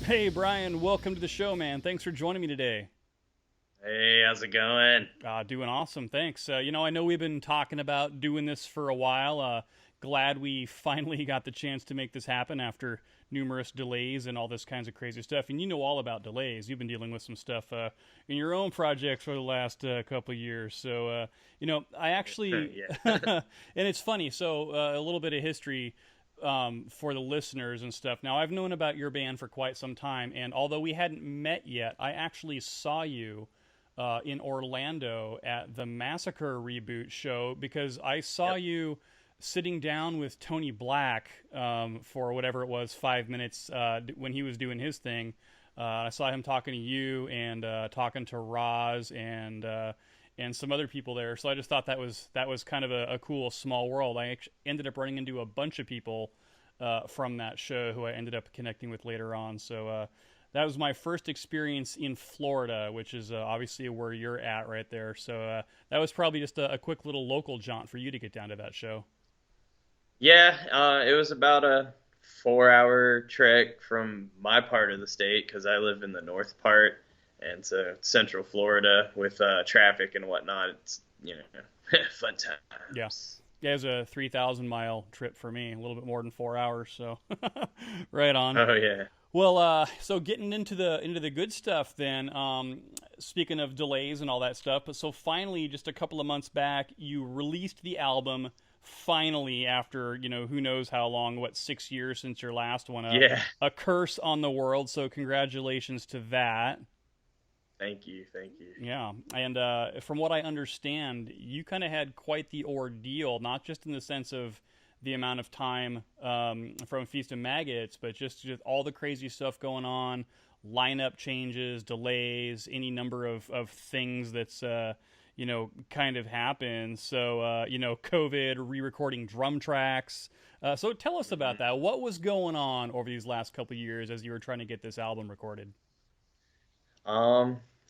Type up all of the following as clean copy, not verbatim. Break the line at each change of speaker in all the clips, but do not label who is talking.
Hey, Brian, welcome to the show, man. Thanks for joining me today.
Hey, how's it going?
Doing awesome, thanks. I know we've been talking about doing this for a while. Glad we finally got the chance to make this happen after numerous delays and all this kinds of crazy stuff. And you know all about delays. You've been dealing with some stuff in your own projects for the last couple of years. So, I actually, and it's funny. So, a little bit of history for the listeners and stuff. Now, I've known about your band for quite some time, and although we hadn't met yet, I actually saw you in Orlando at the Massacre reboot show because I saw you sitting down with Tony Black for whatever it was, 5 minutes when he was doing his thing. I saw him talking to you and talking to Roz and some other people there. So I just thought that was kind of a cool small world. I ended up running into a bunch of people from that show who I ended up connecting with later on. So that was my first experience in Florida, which is obviously where you're at right there. So that was probably just a quick little local jaunt for you to get down to that show.
Yeah, it was about a 4-hour trek from my part of the state because I live in the north part, and so central Florida with traffic and whatnot. It's fun times.
Yeah. Yeah, it was a 3,000-mile trip for me, a little bit more than 4 hours. So, right on.
Oh yeah.
Well, so getting into the good stuff then. Speaking of delays and all that stuff, but so finally, just a couple of months back, you released the album. Finally, after who knows how long, 6 years since your last one. A Curse on the World. So congratulations to that.
Thank you.
Yeah, and from what I understand, you kind of had quite the ordeal, not just in the sense of the amount of time from Feast of Maggots, but just all the crazy stuff going on, lineup changes, delays, any number of things that's kind of happened. So COVID, re-recording drum tracks. So tell us about that. What was going on over these last couple of years as you were trying to get this album recorded?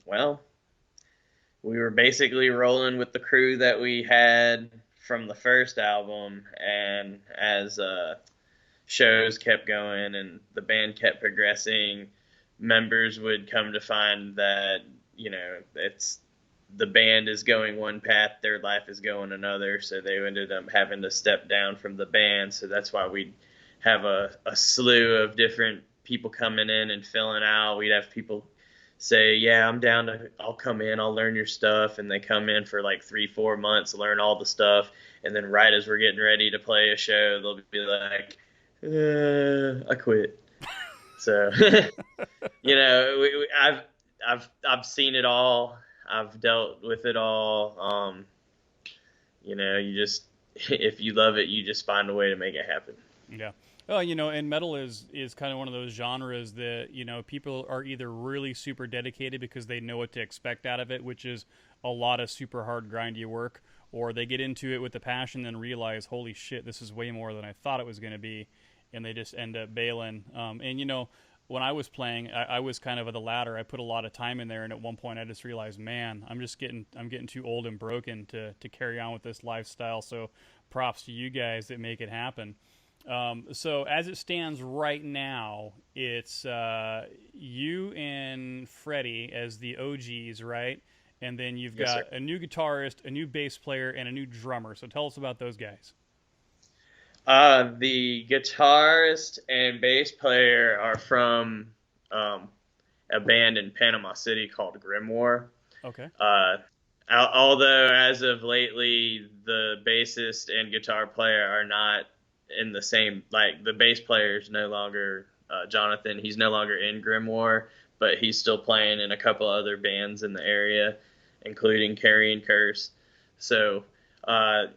Well, we were basically rolling with the crew that we had from the first album, and as shows kept going and the band kept progressing, members would come to find that, it's the band is going one path, their life is going another, so they ended up having to step down from the band. So that's why we'd have a slew of different people coming in and filling out. We'd have people say, yeah, I'm down I'll come in, I'll learn your stuff. And they come in for like 3-4 months, learn all the stuff. And then right as we're getting ready to play a show, they'll be like, I quit. So, I've seen it all. I've dealt with it all. You just, if you love it, you just find a way to make it happen.
Yeah. Well, and metal is kind of one of those genres that, people are either really super dedicated because they know what to expect out of it, which is a lot of super hard grindy work, or they get into it with the passion and realize, holy shit, this is way more than I thought it was going to be, and they just end up bailing. When I was playing, I was kind of the latter. I put a lot of time in there, and at one point I just realized, man, I'm getting too old and broken to carry on with this lifestyle. So props to you guys that make it happen. So as it stands right now, it's you and Freddie as the OGs, right? And then you've got a new guitarist, a new bass player, and a new drummer. So tell us about those guys.
The guitarist and bass player are from a band in Panama City called Grimoire.
Okay.
Although as of lately, the bassist and guitar player are not in the same, like the bass player is no longer Jonathan. He's no longer in Grimoire, but he's still playing in a couple other bands in the area, including Carrion Curse. So the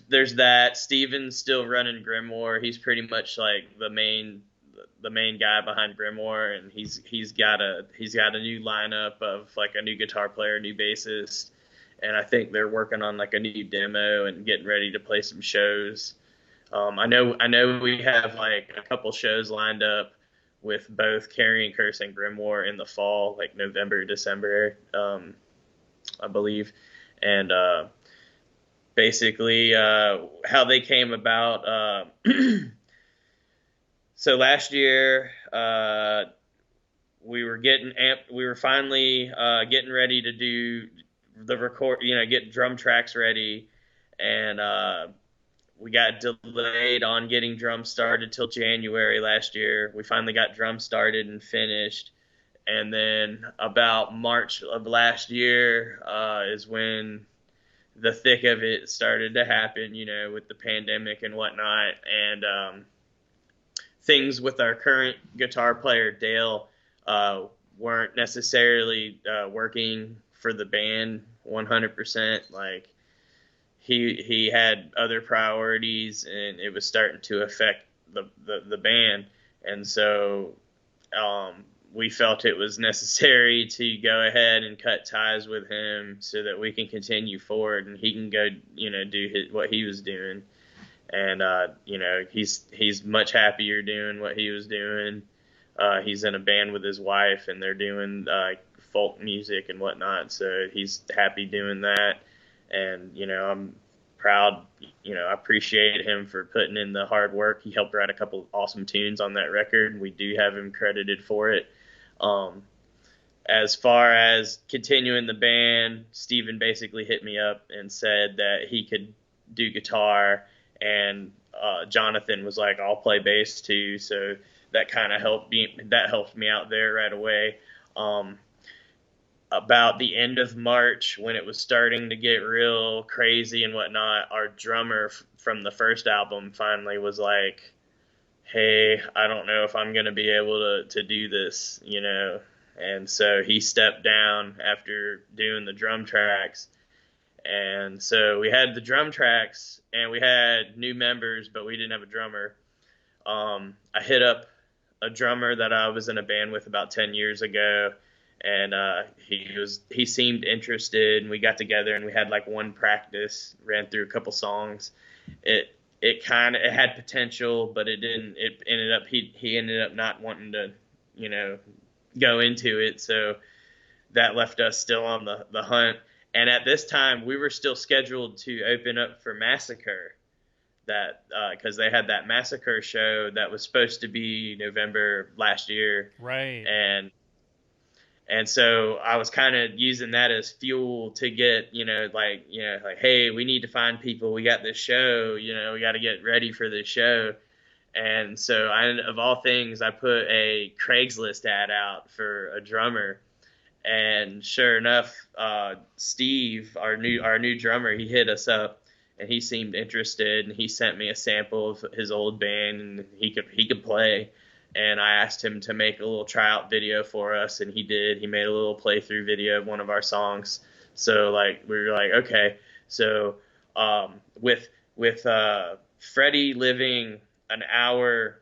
there's that. Steven's still running Grimoire. He's pretty much like the main guy behind Grimoire, and he's got a new lineup of like a new guitar player, new bassist, and I think they're working on like a new demo and getting ready to play some shows. I know we have like a couple shows lined up with both Carrion Curse and Grimoire in the fall, like November, December, I believe, and basically how they came about. So last year, we were finally getting ready to do the record, get drum tracks ready, and we got delayed on getting drums started till January last year. We finally got drums started and finished, and then about March of last year is when the thick of it started to happen, with the pandemic and whatnot, and things with our current guitar player, Dale, weren't necessarily working for the band 100%. Like, he had other priorities, and it was starting to affect the band. And so we felt it was necessary to go ahead and cut ties with him so that we can continue forward and he can go, do what he was doing. And, he's much happier doing what he was doing. He's in a band with his wife, and they're doing folk music and whatnot. So he's happy doing that. And, I'm proud, I appreciate him for putting in the hard work. He helped write a couple awesome tunes on that record. We do have him credited for it. As far as continuing the band, Steven basically hit me up and said that he could do guitar, and Jonathan was like, I'll play bass too. So that kind of helped me out there right away. About the end of March, when it was starting to get real crazy and whatnot, our drummer from the first album finally was like, hey, I don't know if I'm going to be able to do this, And so he stepped down after doing the drum tracks. And so we had the drum tracks, and we had new members, but we didn't have a drummer. I hit up a drummer that I was in a band with about 10 years ago, and he seemed interested, and we got together and we had like one practice, ran through a couple songs. It had potential, but it didn't. It ended up he ended up not wanting to, go into it, so that left us still on the hunt. And at this time, we were still scheduled to open up for Massacre, that because they had that Massacre show that was supposed to be November last year,
right?
And so I was kind of using that as fuel to get, like, hey, we need to find people. We got this show, we got to get ready for this show. And so of all things, I put a Craigslist ad out for a drummer. And sure enough, Steve, our new drummer, he hit us up, and he seemed interested, and he sent me a sample of his old band, and he could play. And I asked him to make a little tryout video for us, and he did. He made a little playthrough video of one of our songs. So we were like, okay. So with Freddie living an hour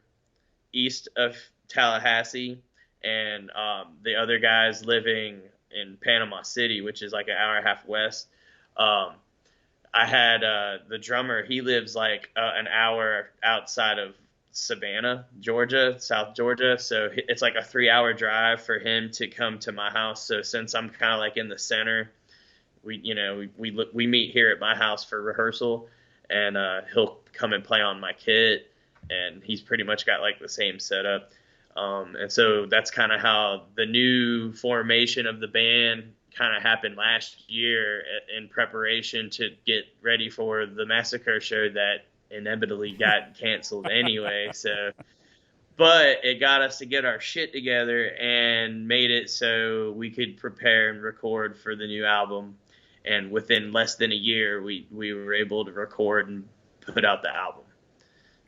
east of Tallahassee, and the other guys living in Panama City, which is like an hour and a half west, I had the drummer. He lives like an hour outside of Savannah, Georgia, South Georgia. So it's like a 3-hour drive for him to come to my house. So since I'm kind of like in the center, we meet here at my house for rehearsal, and he'll come and play on my kit, and he's pretty much got like the same setup. And so that's kind of how the new formation of the band kind of happened last year in preparation to get ready for the Massacre show that inevitably got canceled anyway. So, but it got us to get our shit together and made it so we could prepare and record for the new album. And within less than a year, we were able to record and put out the album.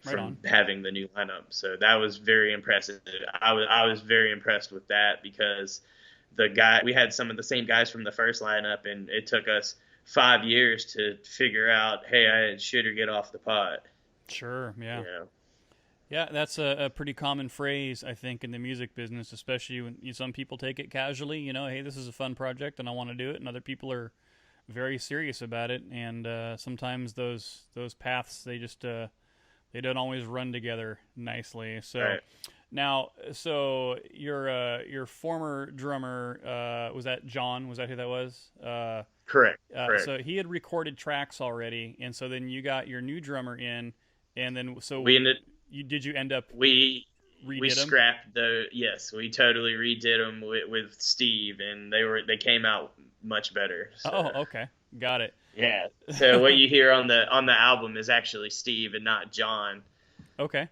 Right
from
on.
having the new lineup. So that was very impressive. I was very impressed with that, because we had some of the same guys from the first lineup, and it took us 5 years to figure out, hey, I should or get off the pot.
Sure. Yeah.
You know.
Yeah, that's a pretty common phrase, I think, in the music business, especially when some people take it casually. Hey, this is a fun project and I want to do it, and other people are very serious about it. And sometimes those paths they don't always run together nicely. So
Right.
now, so your former drummer was that John? Was that who that was?
Correct. Correct.
So he had recorded tracks already, and so then you got your new drummer in, and then
We ended
did you end up
we we
redid them?
scrapped the yes, we totally redid them with Steve, and they came out much better. So.
Oh, okay, got it.
Yeah. So what you hear on the album is actually Steve and not John.
Okay.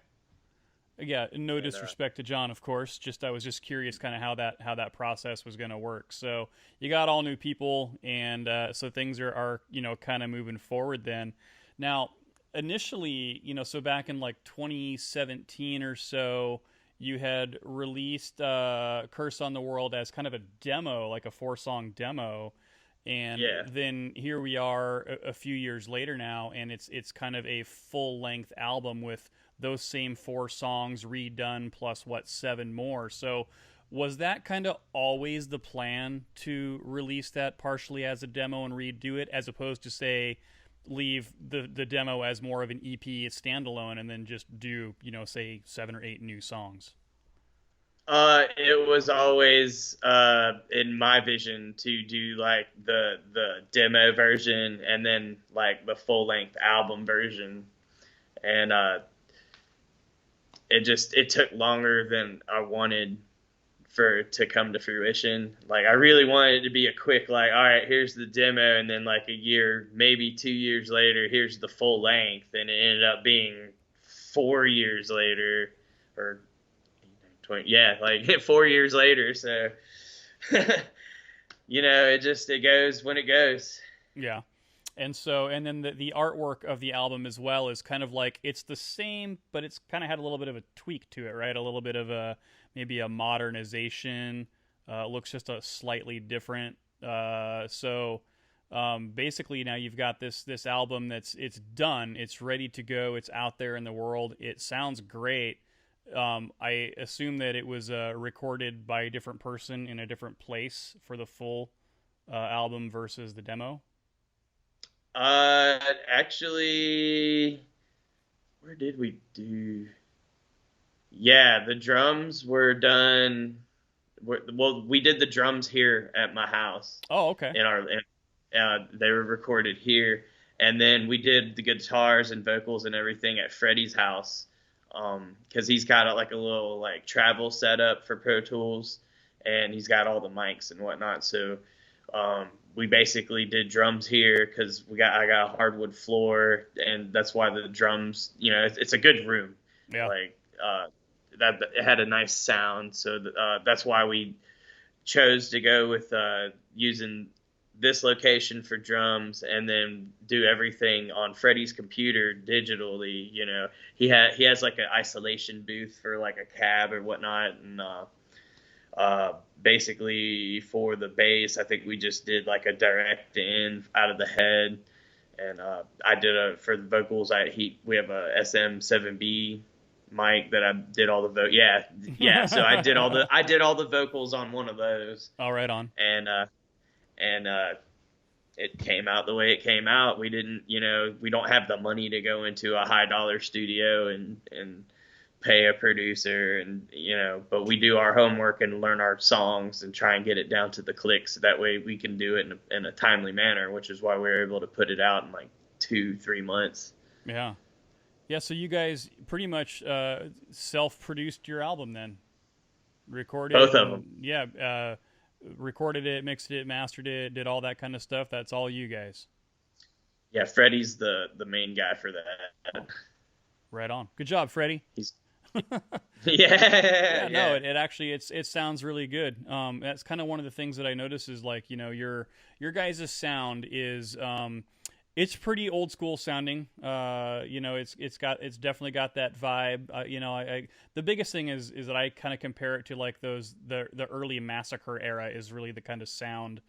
Yeah, no
And
disrespect to John, of course. Just I was just curious, kind of how that process was going to work. So you got all new people, and so things are kind of moving forward. Then, now initially, so back in like 2017 or so, you had released "Curse on the World" as kind of a demo, like a 4-song demo. And
yeah.
then here we are a few years later now, and it's kind of a full length album with those same 4 songs redone plus 7 more. So was that kind of always the plan, to release that partially as a demo and redo it, as opposed to, say, leave the demo as more of an EP, a standalone, and then just do, say 7 or 8 new songs?
It was always in my vision to do like the demo version and then like the full length album version, and it took longer than I wanted for it to come to fruition. Like I really wanted it to be a quick, like, all right, here's the demo, and then like a year, maybe 2 years later, here's the full length, and it ended up being 4 years later, or 20, yeah, like 4 years later. So, it goes when it goes.
Yeah. And so, and then the artwork of the album as well is kind of like, it's the same, but it's kind of had a little bit of a tweak to it, right? A little bit of maybe a modernization. Looks just a slightly different. Basically now you've got this album it's done, it's ready to go, it's out there in the world. It sounds great. I assume that it was recorded by a different person in a different place for the full album versus the demo.
Actually, where did we do? Yeah, the drums were done. Well, we did the drums here at my house.
Oh, okay.
They were recorded here, and then we did the guitars and vocals and everything at Freddie's house, because he's got like a little like travel setup for Pro Tools, and he's got all the mics and whatnot. So we basically did drums here because I got a hardwood floor, and that's why the drums, it's a good room.
Yeah.
Like that it had a nice sound, so that's why we chose to go with using this location for drums, and then do everything on Freddie's computer digitally. He has like an isolation booth for like a cab or whatnot, and basically for the bass, I think we just did like a direct in out of the head, and I did for the vocals. We have a SM7B mic that I did all the yeah. So I did all the vocals on one of those.
All right on.
And it came out the way it came out. We didn't, we don't have the money to go into a high dollar studio and pay a producer, and but we do our homework and learn our songs and try and get it down to the clicks. So that way we can do it in a timely manner, which is why we were able to put it out in like 2-3 months.
Yeah. Yeah. So you guys pretty much self-produced your album then? Recorded
both of them.
Yeah. Recorded it, mixed it, mastered it, did all that kind of stuff. That's all you guys.
Yeah, Freddie's the main guy for that.
Oh, right on. Good job, Freddie.
He's
yeah. No, it actually it sounds really good. That's kind of one of the things that I notice is like, your guys' sound is it's pretty old school sounding. It's definitely got that vibe. The biggest thing is that I kind of compare it to like the early Massacre era is really the kind of sound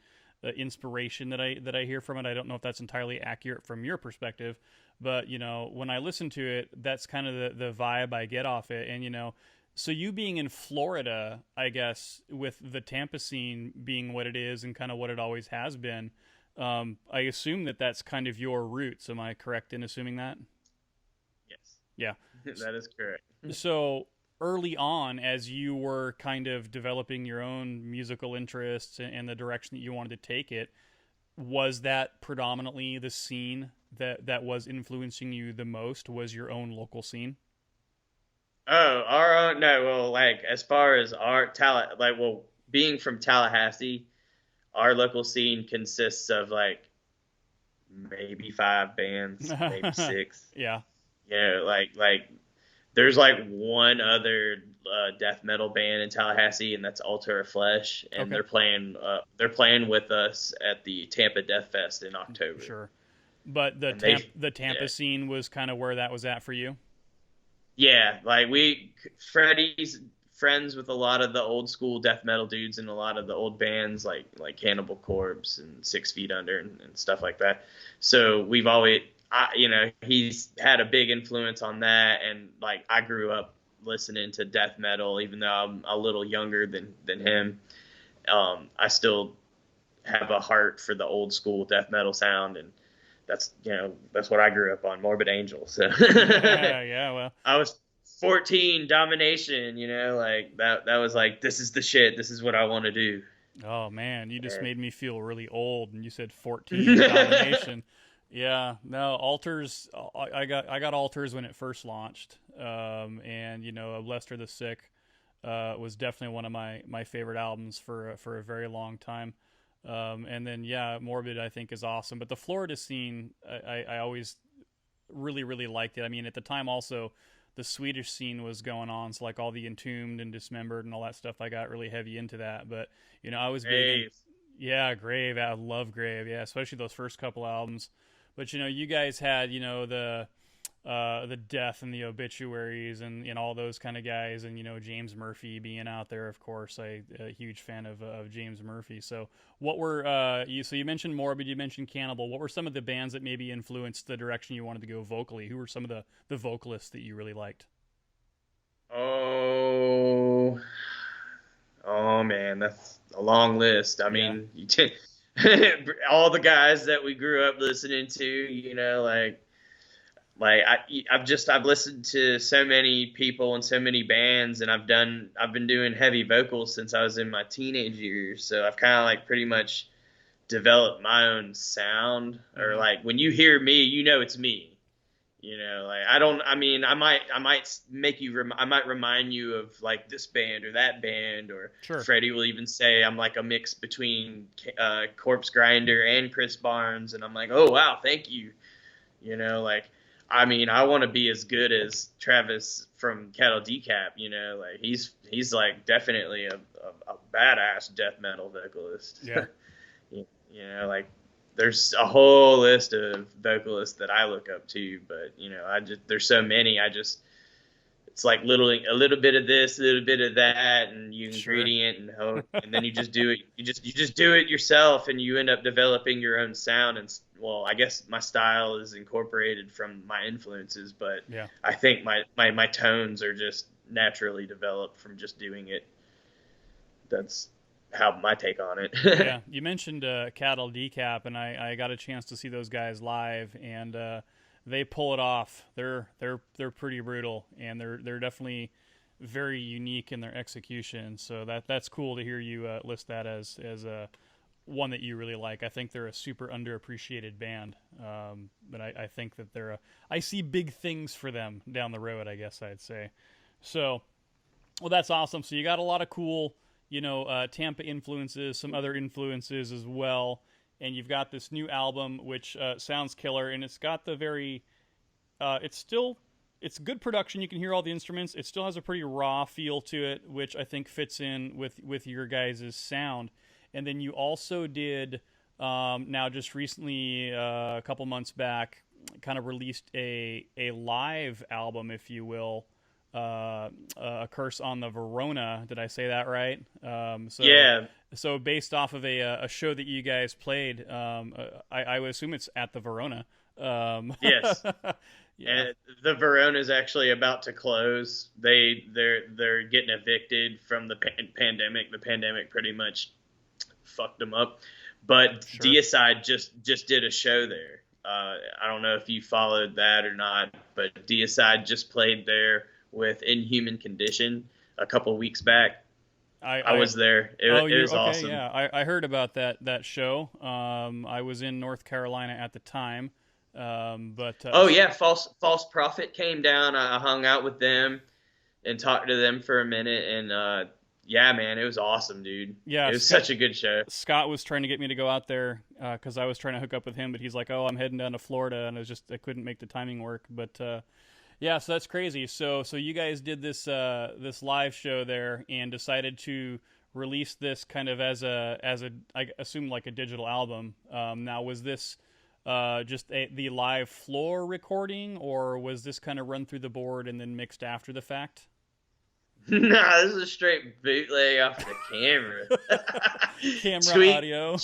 inspiration that I hear from it. I don't know if that's entirely accurate from your perspective, but when I listen to it, that's kind of the vibe I get off it. And so you being in Florida, I guess, with the Tampa scene being what it is and kind of what it always has been, I assume that that's kind of your roots. Am I correct in assuming that?
Yes.
Yeah.
That is correct.
So early on, as you were kind of developing your own musical interests and the direction that you wanted to take it, was that predominantly the scene that was influencing you the most? Was your own local scene?
Oh, our own, no, well, like as far as our being from Tallahassee, our local scene consists of like maybe 5 bands, maybe six.
Yeah.
Like there's like one other death metal band in Tallahassee, and that's Altar of Flesh, and
Okay.
they're playing with us at the Tampa Death Fest in October.
Sure. But the the Tampa scene was kind of where that was at for you?
Yeah, like Freddie's friends with a lot of the old school death metal dudes and a lot of the old bands like Cannibal Corpse and 6 Feet Under and stuff like that. So we've always, he's had a big influence on that, and like I grew up listening to death metal, even though I'm a little younger than him. I still have a heart for the old school death metal sound, and that's what I grew up on, Morbid Angel. So
yeah, well,
I was 14, Domination, like that was like, this is the shit. This is what I want to do.
oh man, you just made me feel really old. And you said 14 Domination. Yeah, no, Altars. I got Altars when it first launched, and Lester the Sick was definitely one of my favorite albums for a very long time. And then Morbid I think is awesome, but the Florida scene I always really really liked it. I mean, at the time also the Swedish scene was going on, so like all the Entombed and Dismembered and all that stuff. I got really heavy into that, but I was big. Yeah, Grave. I love Grave. Yeah, especially those first couple albums. But you guys had the Death and the Obituaries and all those kind of guys, and James Murphy being out there, of course. I'm a huge fan of James Murphy. So what were you mentioned Morbid, you mentioned Cannibal. What were some of the bands that maybe influenced the direction you wanted to go vocally? Who were some of the vocalists that you really liked?
Oh man, that's a long list. I mean, all the guys that we grew up listening to, I've listened to so many people and so many bands, and I've been doing heavy vocals since I was in my teenage years. So I've kind of like pretty much developed my own sound, or like when you hear me, it's me. I might remind you of like this band or that band, or
Sure.
Freddie will even say I'm like a mix between Corpse Grinder and Chris Barnes, and I'm like, oh wow, thank you. I want to be as good as Travis from Cattle Decap. He's like definitely a badass death metal vocalist.
Yeah.
There's a whole list of vocalists that I look up to, but there's so many. It's like a little bit of this, a little bit of that, and you ingredient and then you just do it. You just do it yourself, and you end up developing your own sound. And well, I guess my style is incorporated from my influences, but I think my tones are just naturally developed from just doing it. That's how my take on it.
Yeah, you mentioned Cattle Decap, and I got a chance to see those guys live, and they pull it off. They're pretty brutal, and they're definitely very unique in their execution. So that's cool to hear you list that as one that you really like. I think they're a super underappreciated band, but I think that I see big things for them down the road, I guess I'd say. So, well, that's awesome. So you got a lot of cool Tampa influences, some other influences as well, and you've got this new album which sounds killer, and it's got the very it's good production. You can hear all the instruments. It still has a pretty raw feel to it, which I think fits in with your guys' sound. And then you also did now just recently a couple months back kind of released a live album, if you will, a Curse on the Verona. Did I say that right?
Yeah.
So based off of a show that you guys played, I would assume it's at the Verona.
Yes.
Yeah.
And the Verona's actually about to close. They're getting evicted from the pandemic. The pandemic pretty much fucked them up. But
Sure.
Deicide just did a show there. I don't know if you followed that or not, but Deicide just played there with Inhuman Condition a couple weeks back. I was there. It was
okay,
awesome.
Yeah, I heard about that show. I was in North Carolina at the time.
Yeah, false prophet came down. I hung out with them and talked to them for a minute, and yeah, man, it was awesome, dude.
Yeah,
it was such a good show.
Scott was trying to get me to go out there because I was trying to hook up with him, but he's like, "Oh, I'm heading down to Florida," and I couldn't make the timing work. But yeah, so that's crazy. So you guys did this live show there and decided to release this kind of as a I assume like a digital album. Now, was this just the live floor recording, or was this kind of run through the board and then mixed after the fact?
Nah, this is a straight bootleg off the camera.
Audio.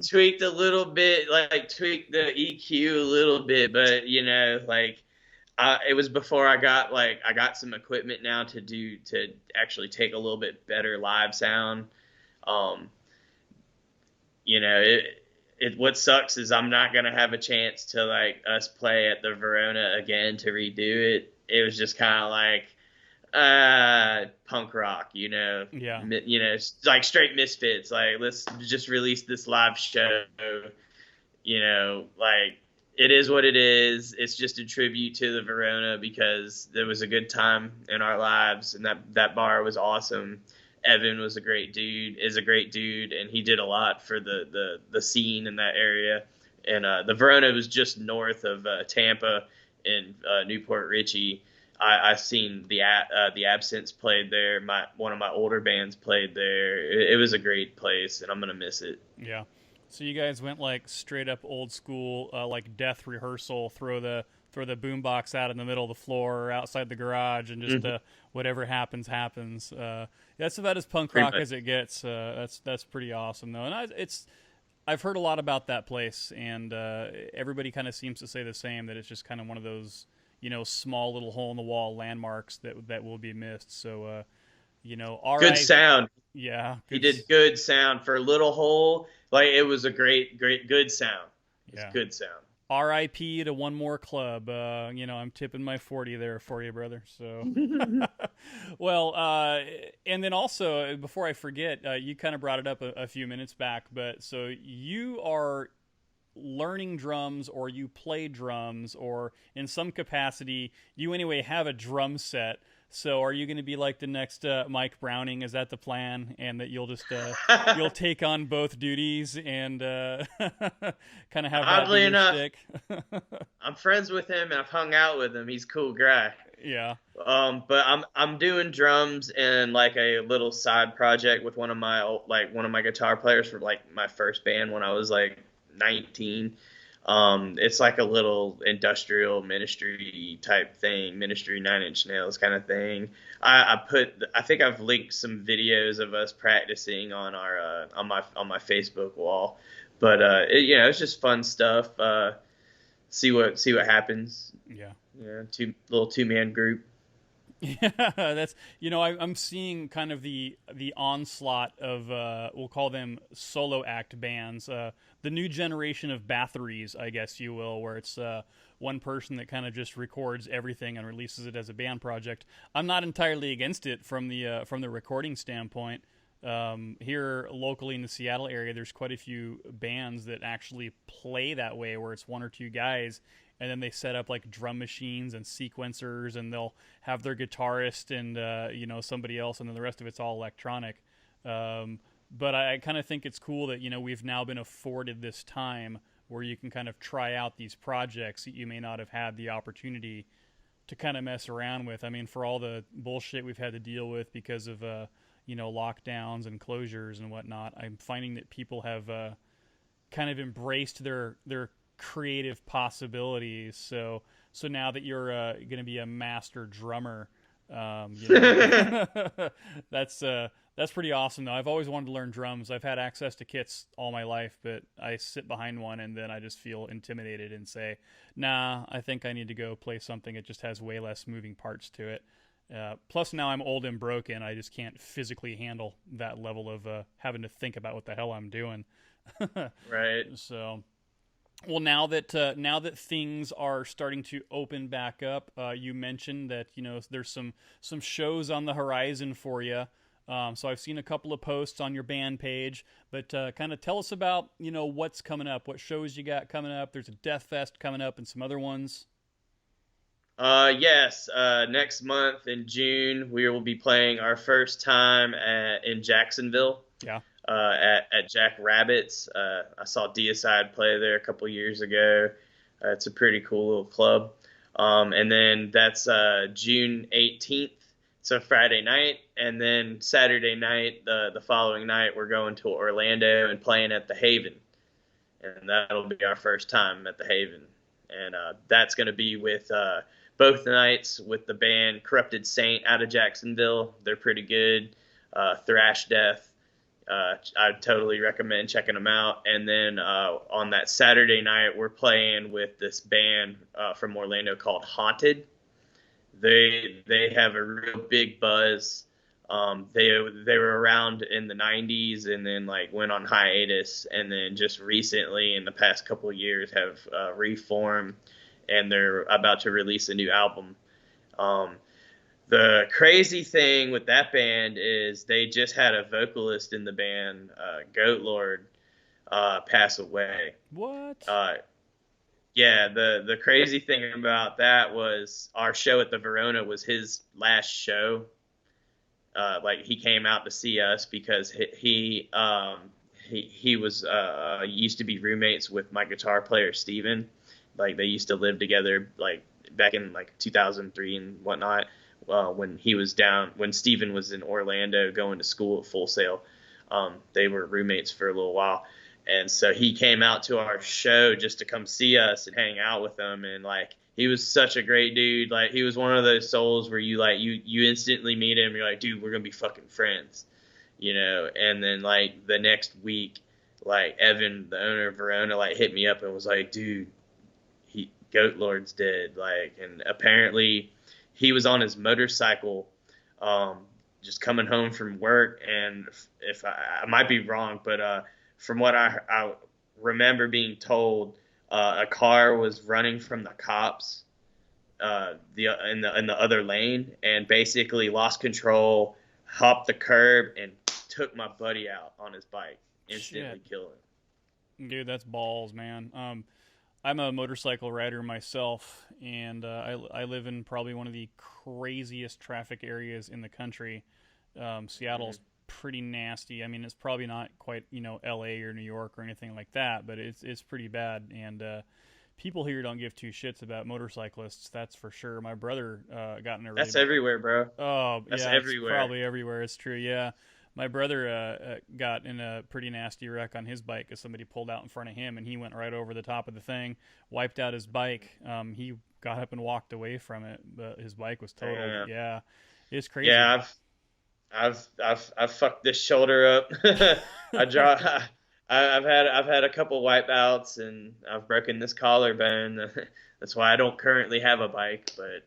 Tweaked a little bit, like tweaked the EQ a little bit, but it was before I got some equipment now to actually take a little bit better live sound. What sucks is I'm not gonna have a chance to us play at the Verona again to redo it. It was just kind of punk rock,
Yeah.
It's like straight Misfits. Like, let's just release this live show. It is what it is. It's just a tribute to the Verona because there was a good time in our lives, and that bar was awesome. Evan was a great dude, and he did a lot for the scene in that area. And the Verona was just north of Tampa in Newport Richey. I've seen the Absence played there. One of my older bands played there. It was a great place, and I'm gonna miss it.
Yeah. So you guys went straight up old school, like death rehearsal. Throw the boombox out in the middle of the floor or outside the garage, and just whatever happens. That's about as punk rock as it gets. That's pretty awesome though, and I've heard a lot about that place, and everybody kind of seems to say the same, that it's just kind of one of those small little hole in the wall landmarks that will be missed. So
good sound.
Yeah,
he did good sound for a little hole. It was a great good sound. It's good sound.
R.I.P. to one more club. I'm tipping my 40 there for you, brother. So, well, and then also before I forget, you kind of brought it up a few minutes back, but so you are learning drums, or you play drums, or in some capacity you anyway have a drum set. So are you going to be like the next Mike Browning? Is that the plan? And that you'll just you'll take on both duties and kind of have
oddly enough
stick?
I'm friends with him and I've hung out with him. He's a cool guy.
Yeah.
But I'm doing drums and a little side project with one of my guitar players for my first band when I was 19. It's a little industrial ministry type thing, ministry 9 Inch Nails kind of thing. I think I've linked some videos of us practicing on our on my Facebook wall, but it's just fun stuff. See what happens.
Yeah.
Little 2-man group.
Yeah, that's I'm seeing kind of the onslaught of we'll call them solo act bands, the new generation of batteries, I guess you will, where it's one person that kind of just records everything and releases it as a band project. I'm not entirely against it from the recording standpoint. Here locally in the Seattle area, there's quite a few bands that actually play that way, where it's one or two guys, and then they set up drum machines and sequencers, and they'll have their guitarist and somebody else, and then the rest of it's all electronic. But I kind of think it's cool that we've now been afforded this time where you can kind of try out these projects that you may not have had the opportunity to kind of mess around with. I mean, for all the bullshit we've had to deal with because of lockdowns and closures and whatnot, I'm finding that people have kind of embraced their creative possibilities. So now that you're going to be a master drummer, You know, that's pretty awesome though. I've always wanted to learn drums. I've had access to kits all my life, but I sit behind one and then I just feel intimidated and say, "Nah, I think I need to go play something that just has way less moving parts to it." Plus, now I'm old and broken. I just can't physically handle that level of having to think about what the hell I'm doing.
Right.
So, well, now that things are starting to open back up, you mentioned that there's some shows on the horizon for you. So I've seen a couple of posts on your band page, but kind of tell us about what's coming up, what shows you got coming up. There's a Death Fest coming up and some other ones.
Yes. Next month in June, we will be playing our first time in Jacksonville.
Yeah.
At Jack Rabbit's. I saw Deicide play there a couple years ago. It's a pretty cool little club. And then that's June 18th. It's a Friday night. And then Saturday night, the following night, we're going to Orlando and playing at the Haven. And that'll be our first time at the Haven. And that's going to be with both nights with the band Corrupted Saint out of Jacksonville. They're pretty good. Thrash Death. I totally recommend checking them out. And then on that Saturday night, we're playing with this band from Orlando called Haunted. They have a real big buzz. They were around in the 90s and then went on hiatus, and then just recently in the past couple of years have reformed, and they're about to release a new album. The crazy thing with that band is they just had a vocalist in the band, Goat Lord, pass away.
What?
Yeah, the crazy thing about that was our show at the Verona was his last show. He came out to see us because he was used to be roommates with my guitar player Steven. They used to live together back in 2003 and whatnot. When Steven was in Orlando going to school at Full Sail, they were roommates for a little while. And so he came out to our show just to come see us and hang out with them. And he was such a great dude. He was one of those souls where you instantly meet him. You're like, dude, we're going to be fucking friends, And then the next week, Evan, the owner of Verona, hit me up and was like, dude, Goat Lord's dead. And apparently he was on his motorcycle, just coming home from work. And if I might be wrong, but from what I remember being told, a car was running from the cops in the other lane and basically lost control, hopped the curb, and took my buddy out on his bike, instantly killed him.
Dude, that's balls, man. I'm a motorcycle rider myself, and I live in probably one of the craziest traffic areas in the country. Seattle's pretty nasty. I mean, it's probably not quite, LA or New York or anything like that, but it's pretty bad. And people here don't give two shits about motorcyclists, that's for sure. My brother got in a really
That's everywhere, bro.
Oh,
that's
yeah,
everywhere.
It's probably everywhere. It's true, yeah. My brother got in a pretty nasty wreck on his bike because somebody pulled out in front of him, and he went right over the top of the thing, wiped out his bike. He got up and walked away from it, but his bike was totaled. Yeah, it's crazy.
Yeah, I've fucked this shoulder up. I've had a couple wipeouts, and I've broken this collarbone. That's why I don't currently have a bike, but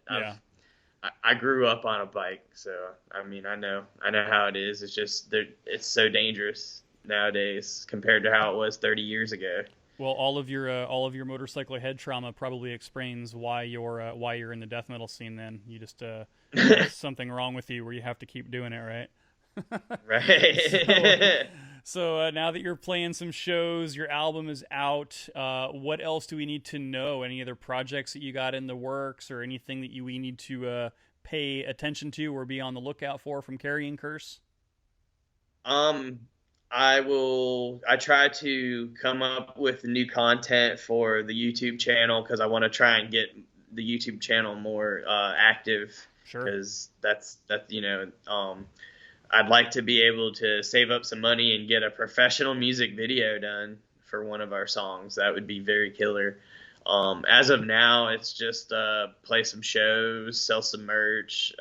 I grew up on a bike, so I mean I know how it is. It's just it's so dangerous nowadays compared to how it was 30 years ago.
Well, all of your motorcycle head trauma probably explains why you're in the death metal scene. Then you just there's something wrong with you where you have to keep doing it, right?
Right.
So now that you're playing some shows, your album is out. What else do we need to know? Any other projects that you got in the works, or anything that we need to pay attention to or be on the lookout for from Carrion Curse?
I try to come up with new content for the YouTube channel because I want to try and get the YouTube channel more active.
Sure.
Because that's I'd like to be able to save up some money and get a professional music video done for one of our songs. That would be very killer. As of now, it's just play some shows, sell some merch,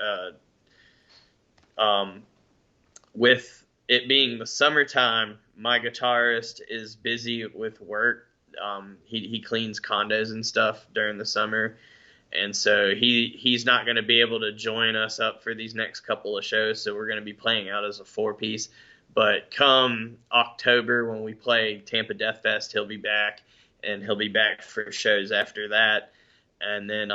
with it being the summertime, my guitarist is busy with work. He cleans condos and stuff during the summer, and so he's not going to be able to join us up for these next couple of shows. So we're going to be playing out as a 4-piece. But come October when we play Tampa Death Fest, he'll be back, and he'll be back for shows after that. And then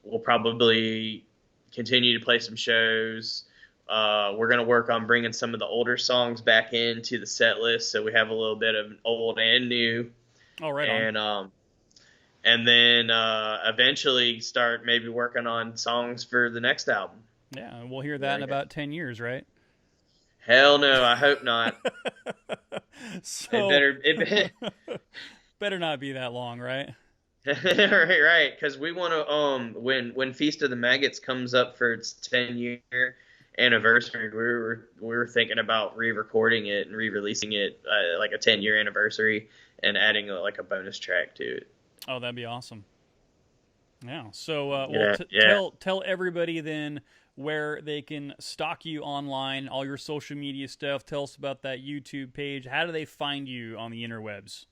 we'll probably continue to play some shows. We're going to work on bringing some of the older songs back into the set list, so we have a little bit of old and new.
Oh, right on.
And then eventually start maybe working on songs for the next album.
Yeah, we'll hear that in about 10 years, right?
Hell no, I hope not.
So
it
better not be that long, right?
right, because we want to when Feast of the Maggots comes up for its 10-year anniversary, we were thinking about re-recording it and re-releasing it like a 10-year anniversary and adding like a bonus track to it.
Oh, that'd be awesome. Yeah. So tell everybody then where they can stalk you online, all your social media stuff. Tell us about that YouTube page. How do they find you on the interwebs?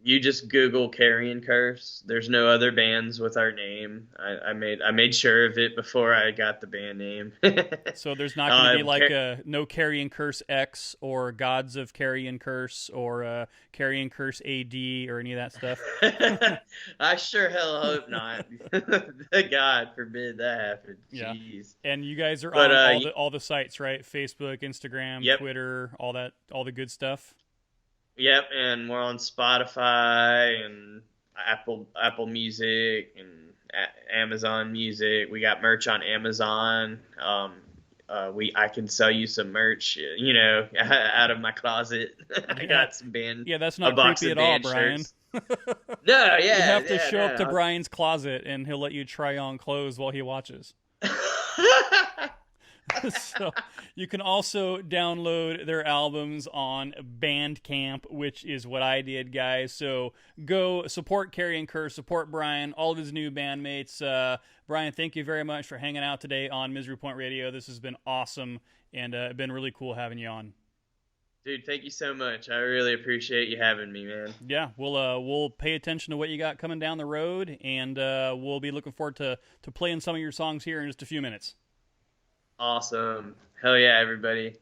You just Google Carrion Curse. There's no other bands with our name. I made sure of it before I got the band name.
So there's not going to be like no Carrion Curse X or Gods of Carrion Curse or Carrion Curse AD or any of that stuff?
I sure hell hope not. God forbid that happen.
Yeah.
Jeez.
And you guys are on all the sites, right? Facebook, Instagram,
yep.
Twitter, all the good stuff?
Yep, and we're on Spotify and Apple Music and Amazon Music. We got merch on Amazon. I can sell you some merch, out of my closet. I got some band.
Yeah, that's not creepy at all, Brian.
No, yeah.
You have to show up to Brian's closet, and he'll let you try on clothes while he watches. So you can also download their albums on Bandcamp, which is what I did, guys. So go support Carrion Curse, support Brian, all of his new bandmates. Brian, thank you very much for hanging out today on Misery Point Radio. This has been awesome, and been really cool having you on.
Dude, thank you so much. I really appreciate you having me, man.
Yeah, we'll pay attention to what you got coming down the road, and we'll be looking forward to playing some of your songs here in just a few minutes.
Awesome. Hell yeah, everybody.